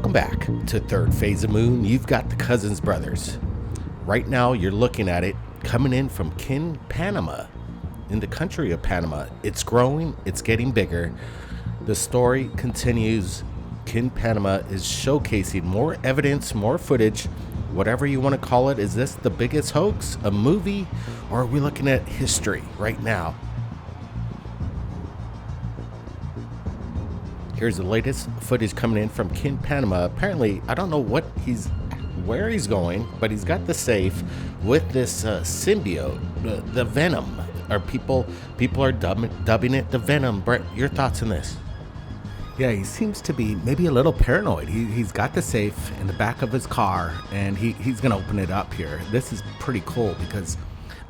Welcome back to Third Phase of Moon. You've got the Cousins brothers. Right now, you're looking at it coming in from Panama, in the country of Panama. It's growing, it's getting bigger. The story continues. Panama is showcasing more evidence, more footage, whatever you want to call it. Is this the biggest hoax, a movie, or are we looking at history right now? Here's the latest footage coming in from Panama. Apparently, I don't know where he's going, but he's got the safe with this symbiote, the Venom. Or people are dubbing it the Venom. Brett, your thoughts on this? Yeah, he seems to be maybe a little paranoid. He's got the safe in the back of his car, and he's going to open it up here. This is pretty cool because,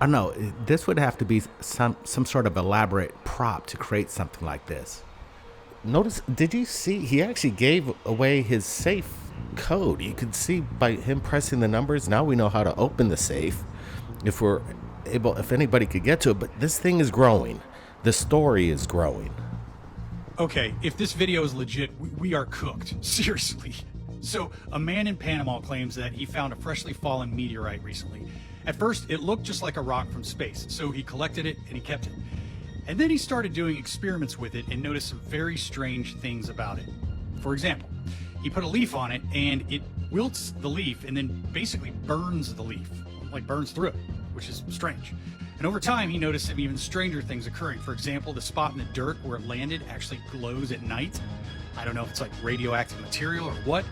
I don't know, this would have to be some sort of elaborate prop to create something like this. Notice, did you see, he actually gave away his safe code. You could see by him pressing the numbers, now we know how to open the safe if anybody could get to it. But this thing is growing. The story is growing. Okay, if this video is legit, we are cooked. Seriously. So, a man in Panama claims that he found a freshly fallen meteorite recently. At first, it looked just like a rock from space, so he collected it and he kept it. And then he started doing experiments with it and noticed some very strange things about it. For example, he put a leaf on it and it wilts the leaf and then basically burns the leaf, like burns through it, which is strange. And over time, he noticed some even stranger things occurring. For example, the spot in the dirt where it landed actually glows at night. I don't know if it's like radioactive material or what,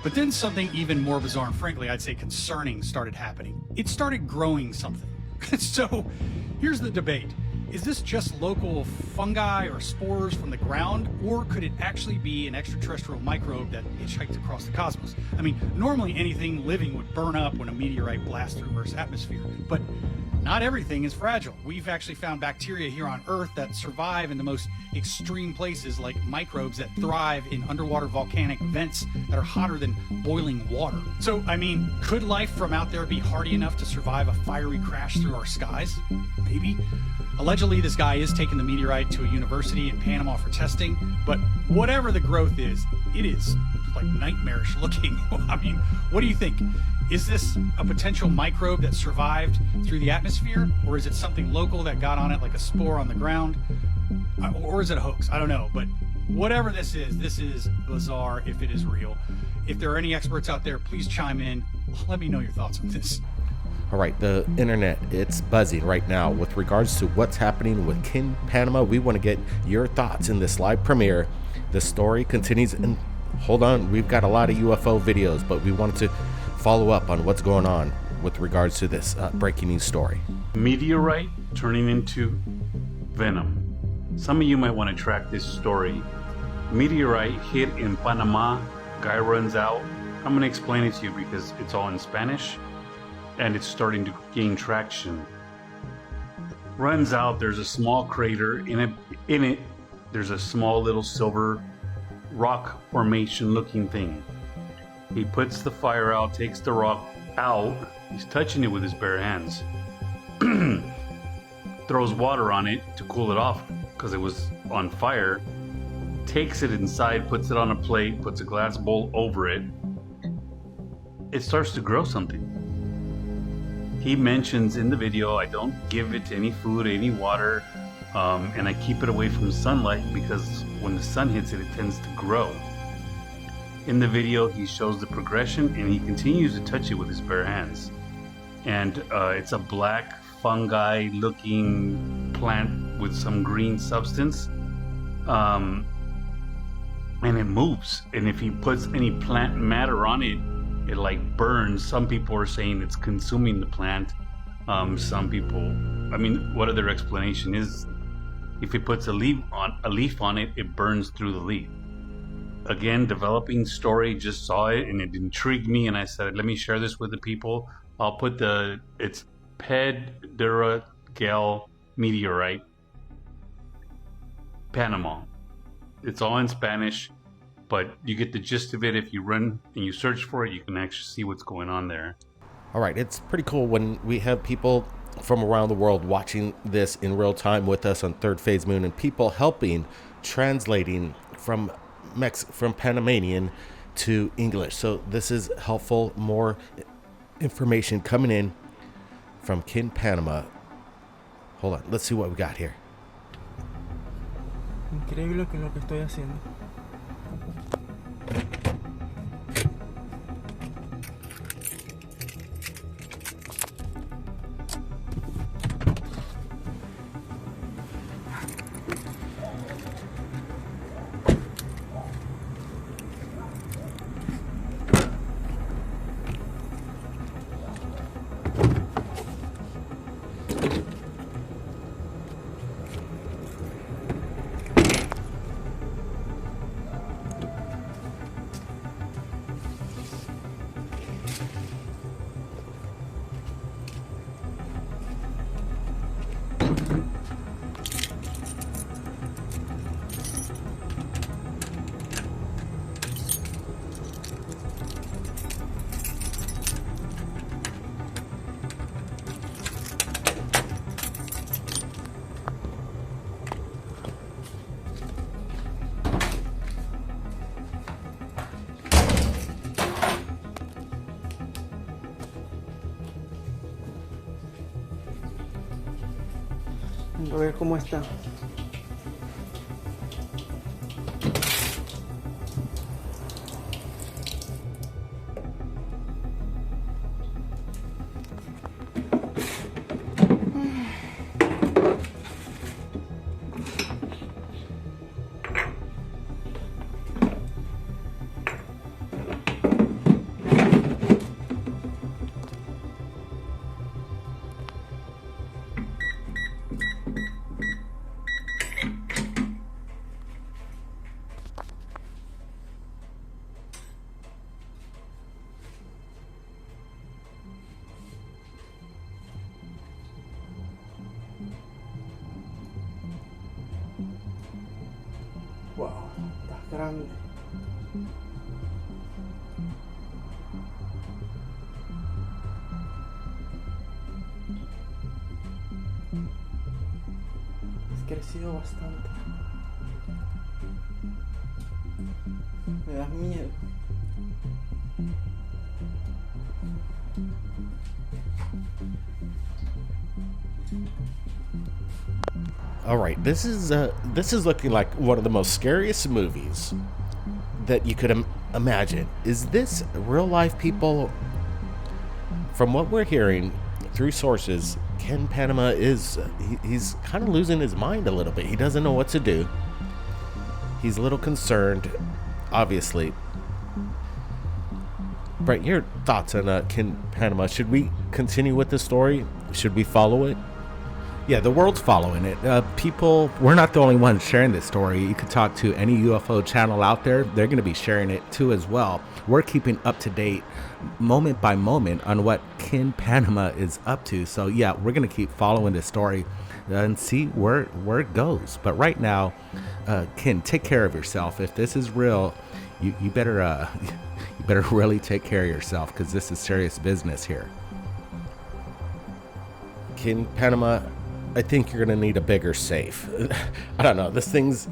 but then something even more bizarre and frankly, I'd say concerning started happening. It started growing something. So here's the debate. Is this just local fungi or spores from the ground, or could it actually be an extraterrestrial microbe that hitchhiked across the cosmos? I mean, normally anything living would burn up when a meteorite blasts through Earth's atmosphere, but not everything is fragile. We've actually found bacteria here on Earth that survive in the most extreme places, like microbes that thrive in underwater volcanic vents that are hotter than boiling water. So, I mean, could life from out there be hardy enough to survive a fiery crash through our skies? Maybe. Allegedly, this guy is taking the meteorite to a university in Panama for testing, but whatever the growth is, it is like nightmarish looking. I mean, what do you think? Is this a potential microbe that survived through the atmosphere, or is it something local that got on it like a spore on the ground? Or is it a hoax? I don't know, but whatever this is bizarre if it is real. If there are any experts out there, please chime in. Let me know your thoughts on this. All right, the internet, it's buzzing right now with regards to what's happening with Panama. We want to get your thoughts in this live premiere. The story continues, and hold on, we've got a lot of UFO videos, but we wanted to follow up on what's going on with regards to this breaking news story. Meteorite turning into Venom. Some of you might want to track this story. Meteorite hit in Panama, guy runs out. I'm going to explain it to you because it's all in Spanish and it's starting to gain traction. Runs out, there's a small crater. In it, there's a small little silver rock formation looking thing. He puts the fire out, takes the rock out. He's touching it with his bare hands. Throws water on it to cool it off because it was on fire. Takes it inside, puts it on a plate, puts a glass bowl over it. It starts to grow something. He mentions in the video, I don't give it any food, any water, and I keep it away from sunlight because when the sun hits it, it tends to grow. In the video, he shows the progression and he continues to touch it with his bare hands. And it's a black fungi looking plant with some green substance. And it moves. And if he puts any plant matter on it, it like burns. Some people are saying it's consuming the plant. Some people, I mean, what other explanation is, if he puts a leaf on it, it burns through the leaf. Again, developing story, just saw it and it intrigued me, and I said, let me share this with the people. I'll put it's Pedregal meteorite, Panama. It's all in Spanish, but you get the gist of it. If you run and you search for it, you can actually see what's going on there. All right, it's pretty cool when we have people from around the world watching this in real time with us on Third Phase Moon, and people helping translating from Panamanian to English. So this is helpful. More information coming in from Kin Panama. Hold on, let's see what we got here. Increíble que lo que estoy haciendo. A ver cómo está. Wow, estás grande. Has crecido bastante. Me das miedo. All right, this is looking like one of the most scariest movies that you could imagine. Is this real life, people? From what we're hearing through sources, Kin Panama he's kind of losing his mind a little bit. He doesn't know what to do. He's a little concerned, obviously. Brent, your thoughts on Kin Panama? Should we continue with the story? Should we follow it? Yeah, the world's following it. People, we're not the only ones sharing this story. You could talk to any UFO channel out there. They're going to be sharing it too as well. We're keeping up to date moment by moment on what Kin Panama is up to. So yeah, we're going to keep following this story and see where it goes. But right now, Kin, take care of yourself. If this is real, you better you better really take care of yourself, because this is serious business here. Kin Panama, I think you're going to need a bigger safe. I don't know. This thing's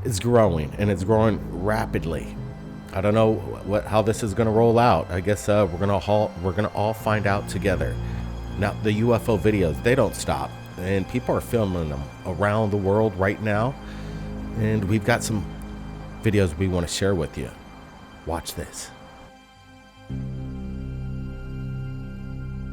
it's growing, and it's growing rapidly. I don't know how this is going to roll out. I guess we're going to all find out together. Now, the UFO videos, they don't stop, and people are filming them around the world right now. And we've got some videos we want to share with you. Watch this.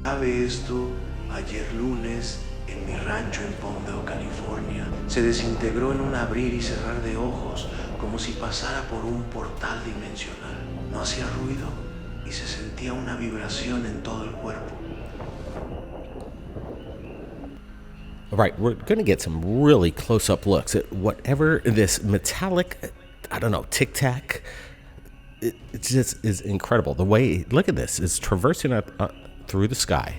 Sabe esto, ayer lunes, en mi rancho en Palma, California, se desintegró en un abrir y cerrar de ojos, como si pasara por un portal dimensional. No hacía ruido y se sentía una vibración en todo el cuerpo. All right, we're going to get some really close-up looks at whatever this metallic, I don't know, tic-tac, it just is incredible. The way, look at this, it's traversing through the sky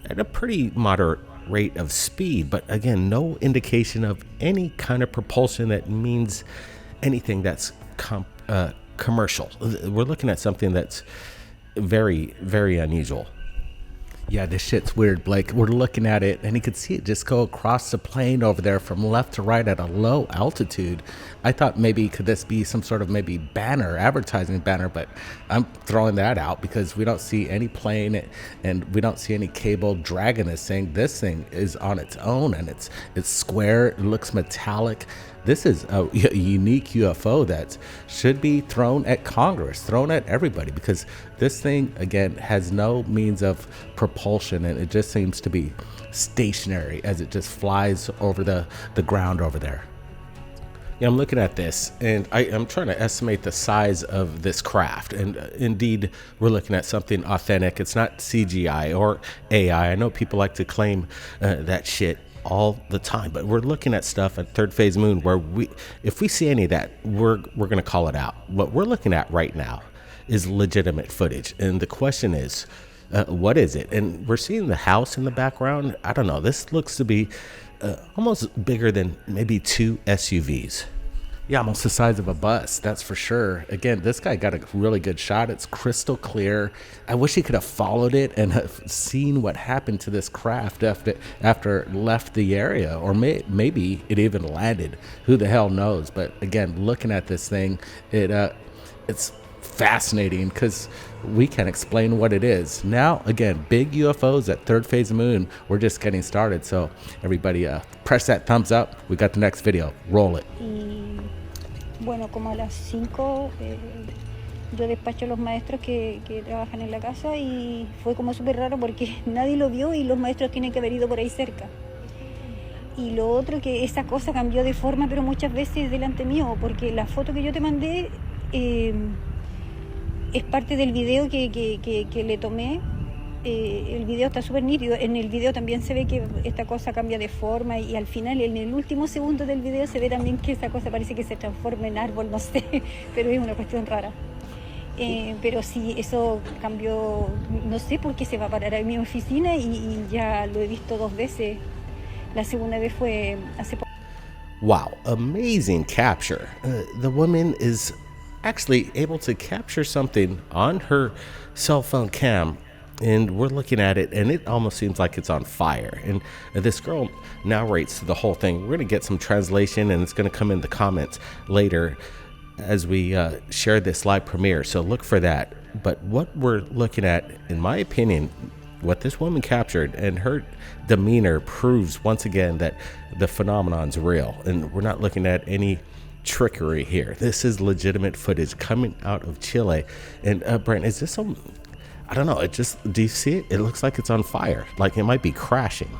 at a pretty moderate rate of speed, but again, no indication of any kind of propulsion that means anything that's commercial. We're looking at something that's very, very unusual. Yeah, this shit's weird, Blake. We're looking at it, and you can see it just go across the plane over there from left to right at a low altitude. I thought maybe could this be some sort of maybe banner, advertising banner, but I'm throwing that out because we don't see any plane and we don't see any cable dragging this thing. This thing is on its own, and it's square. It looks metallic. This is a unique UFO that should be thrown at Congress, thrown at everybody, because this thing, again, has no means of propulsion, and it just seems to be stationary as it just flies over the ground over there. Yeah, I'm looking at this, and I'm trying to estimate the size of this craft, and indeed, we're looking at something authentic. It's not CGI or AI. I know people like to claim that shit all the time, but we're looking at stuff at Third Phase Moon where if we see any of that, we're going to call it out. What we're looking at right now is legitimate footage, and the question is, what is it? And we're seeing the house in the background. I don't know. This looks to be almost bigger than maybe 2 SUVs. Yeah, almost the size of a bus, that's for sure. Again, this guy got a really good shot. It's crystal clear. I wish he could have followed it and have seen what happened to this craft after it left the area, or maybe it even landed. Who the hell knows? But again, looking at this thing, it's fascinating because we can't explain what it is. Now, again, big UFOs at Third Phase of Moon. We're just getting started. So everybody press that thumbs up. We got the next video. Roll it. Bueno, como a las 5 yo despacho a los maestros que trabajan en la casa y fue como súper raro porque nadie lo vio y los maestros tienen que haber ido por ahí cerca. Y lo otro, que esa cosa cambió de forma, pero muchas veces delante mío, porque la foto que yo te mandé es parte del video que le tomé. El video está súper nítido. En el video también se ve que esta cosa cambia de forma y al final, en el último segundo del video, se ve también que esa cosa parece que se transforma en árbol, no sé, pero es una cuestión rara. Pero sí, eso cambió, no sé por qué se va a parar en mi oficina y ya lo he visto 2 veces. La segunda vez fue hace poco. Wow, amazing capture. The woman is actually able to capture something on her cell phone cam, and we're looking at it, and it almost seems like it's on fire. And this girl narrates the whole thing. We're going to get some translation, and it's going to come in the comments later as we share this live premiere, so look for that. But what we're looking at, in my opinion, what this woman captured, and her demeanor proves once again that the phenomenon's real, and we're not looking at any trickery here. This is legitimate footage coming out of Chile. And Brent, is this some, I don't know, it just, do you see it? It looks like it's on fire, like it might be crashing.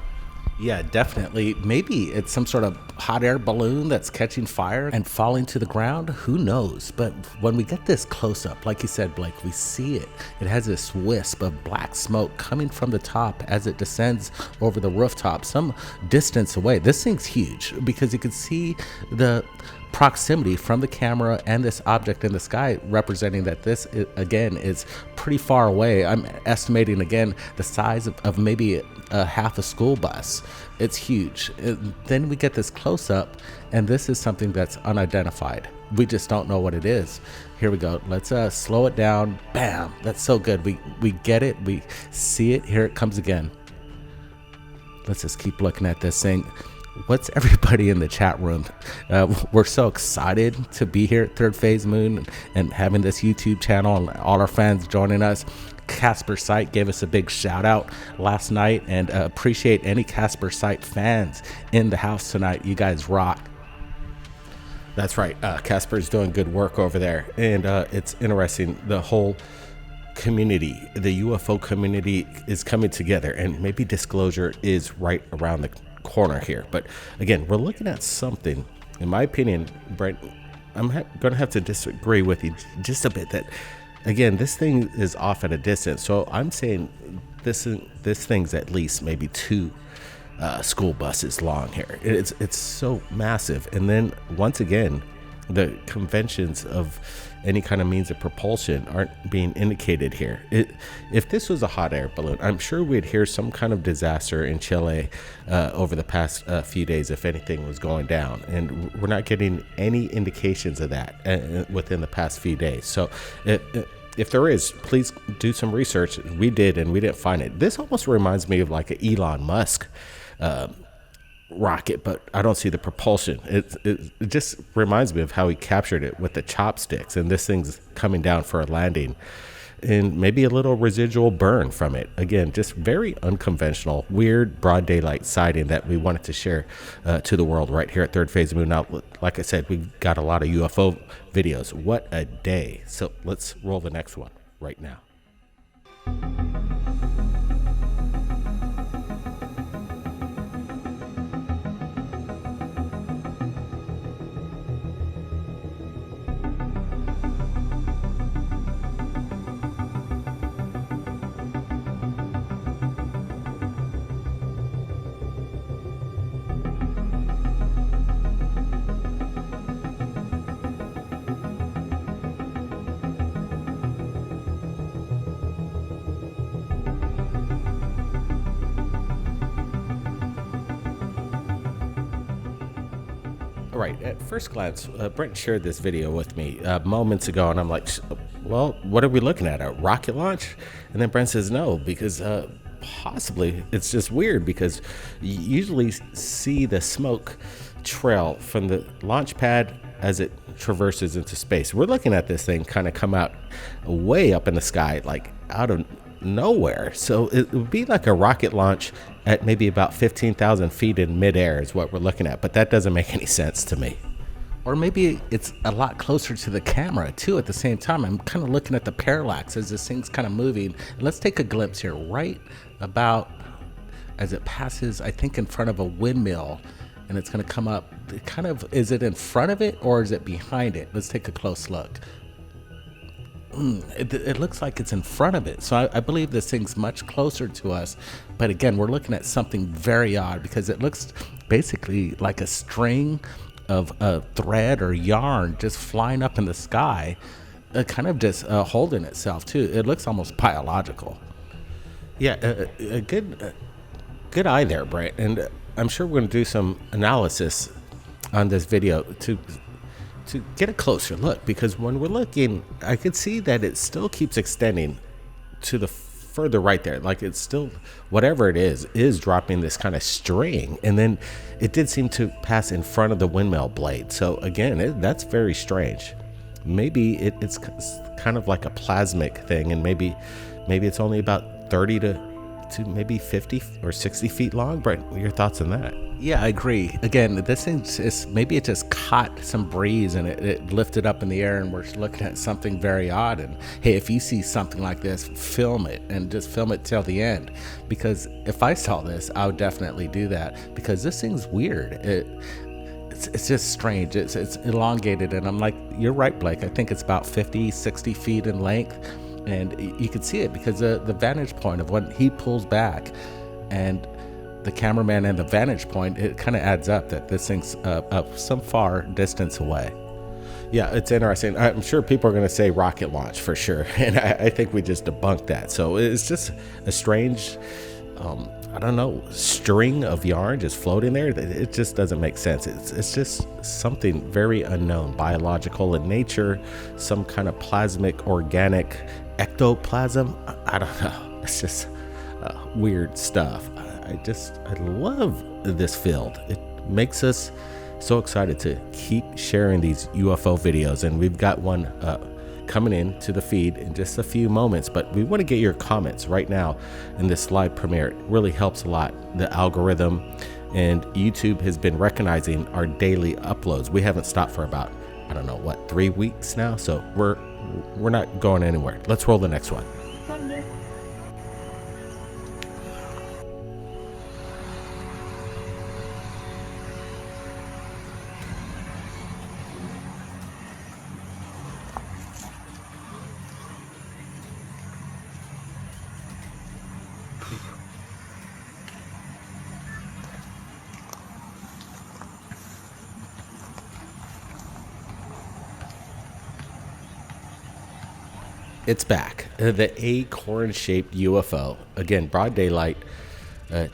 Yeah, definitely. Maybe it's some sort of hot air balloon that's catching fire and falling to the ground. Who knows? But when we get this close up, like you said, Blake, we see it. It has this wisp of black smoke coming from the top as it descends over the rooftop some distance away. This thing's huge because you can see the proximity from the camera and this object in the sky, representing that this again is pretty far away. I'm estimating again the size of maybe a half a school bus. It's huge. Then we get this close up, and this is something that's unidentified. We just don't know what it is. Here we go. Let's slow it down. Bam! That's so good. We get it. We see it. Here it comes again. Let's just keep looking at this thing. What's everybody in the chat room? We're so excited to be here at Third Phase Moon and having this YouTube channel and all our fans joining us. Casper Sight gave us a big shout out last night, and appreciate any Casper Sight fans in the house tonight. You guys rock. That's right. Casper's doing good work over there, and it's interesting. The whole community, the UFO community, is coming together, and maybe disclosure is right around the corner here. But again, we're looking at something, in my opinion, Brent, I'm going to have to disagree with you just a bit, that again, this thing is off at a distance. So I'm saying this thing's at least maybe 2 school buses long here. It's so massive. And then once again, the conventions of any kind of means of propulsion aren't being indicated here. If this was a hot air balloon, I'm sure we'd hear some kind of disaster in Chile over the past few days if anything was going down, and we're not getting any indications of that within the past few days. So if there is, please do some research. We did, and we didn't find it. This almost reminds me of like an Elon Musk rocket, but I don't see the propulsion. It just reminds me of how he captured it with the chopsticks, and this thing's coming down for a landing, and maybe a little residual burn from it. Again, just very unconventional, weird, broad daylight sighting that we wanted to share to the world right here at Third Phase of Moon. Now, like I said, we've got a lot of UFO videos. What a day. So let's roll the next one right now. All right, at first glance, Brent shared this video with me moments ago, and I'm like, well, what are we looking at, a rocket launch? And then Brent says no, because possibly it's just weird, because you usually see the smoke trail from the launch pad as it traverses into space. We're looking at this thing kind of come out way up in the sky, like out of nowhere. So it would be like a rocket launch at maybe about 15,000 feet in midair is what we're looking at, but that doesn't make any sense to me. Or maybe it's a lot closer to the camera too at the same time. I'm kind of looking at the parallax as this thing's kind of moving. Let's take a glimpse here, right about as it passes, I think, in front of a windmill, and it's going to come up. Kind of, is it in front of it or is it behind it? Let's take a close look. It looks like it's in front of it. So I believe this thing's much closer to us. But again, we're looking at something very odd, because it looks basically like a string of thread or yarn just flying up in the sky, kind of just holding itself too. It looks almost biological. Yeah, a good eye there, Brent. And I'm sure we're going to do some analysis on this video to get a closer look, because when we're looking, I could see that it still keeps extending to the further right there. Like it's still, whatever it is dropping this kind of string. And then it did seem to pass in front of the windmill blade. So again, that's very strange. Maybe it's kind of like a plasmic thing, and maybe it's only about 30 to maybe 50 or 60 feet long. Brent, what are your thoughts on that? Yeah, I agree. Again, this thing is, maybe it just caught some breeze and it lifted up in the air, and we're looking at something very odd. And hey, if you see something like this, film it, and just film it till the end, because if I saw this, I would definitely do that, because this thing's weird. It's just strange. It's elongated, and I'm like, you're right, Blake. I think it's about 50, 60 feet in length. And you could see it because the vantage point of when he pulls back and the cameraman and the vantage point, it kind of adds up that this thing's up some far distance away. Yeah, it's interesting. I'm sure people are going to say rocket launch for sure. And I think we just debunked that. So it's just a strange, I don't know, string of yarn just floating there. It just doesn't make sense. It's just something very unknown, biological in nature, some kind of plasmic, organic ectoplasm. I don't know. It's just weird stuff. I love this field. It makes us so excited to keep sharing these UFO videos, and we've got one coming in to the feed in just a few moments, but we want to get your comments right now in this live premiere. It really helps a lot, the algorithm, and YouTube has been recognizing our daily uploads. We haven't stopped for about, I don't know, what, 3 weeks now, so we're not going anywhere. Let's roll the next one. It's back. The acorn-shaped UFO. Again, broad daylight,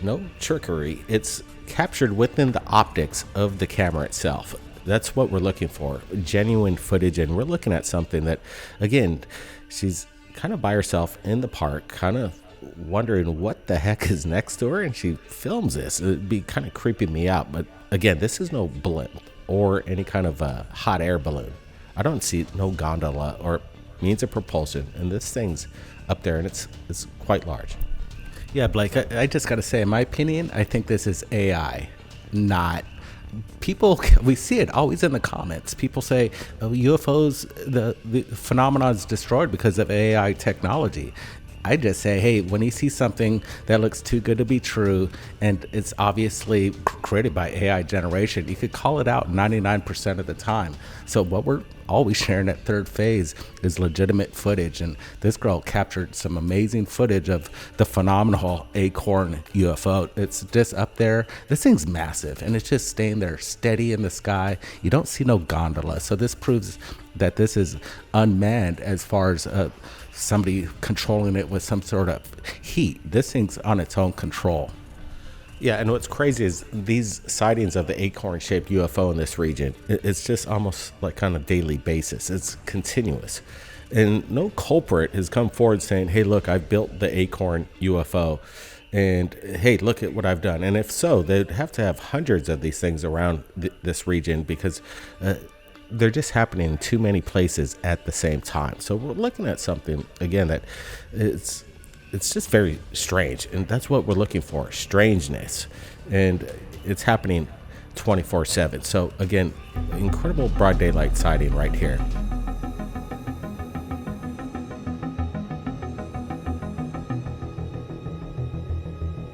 no trickery. It's captured within the optics of the camera itself. That's what we're looking for, genuine footage. And we're looking at something that, again, she's kind of by herself in the park, kind of wondering what the heck is next to her, and she films this. It'd be kind of creeping me out. But again, this is no blimp or any kind of hot air balloon. I don't see no gondola or means of propulsion, and this thing's up there, and it's quite large. Yeah, Blake, I just got to say, in my opinion, I think this is AI, not people. We see it always in the comments. People say, oh, UFOs, the phenomenon is destroyed because of AI technology. I just say, hey, when you see something that looks too good to be true and it's obviously created by AI generation, you could call it out 99% of the time. So what we're always sharing at Third Phase is legitimate footage. And this girl captured some amazing footage of the phenomenal Acorn UFO. It's just up there. This thing's massive, and it's just staying there steady in the sky. You don't see no gondola. So this proves that this is unmanned as far as somebody controlling it with some sort of heat. This thing's on its own control. Yeah, and what's crazy is these sightings of the acorn-shaped UFO in this region, it's just almost like on a daily basis. It's continuous. And no culprit has come forward saying, hey, look, I've built the Acorn UFO, and hey, look at what I've done. And if so, they'd have to have hundreds of these things around this region, because they're just happening in too many places at the same time. So we're looking at something, again, that it's just very strange, and that's what we're looking for, strangeness. And it's happening 24/7. So again, incredible broad daylight sighting right here.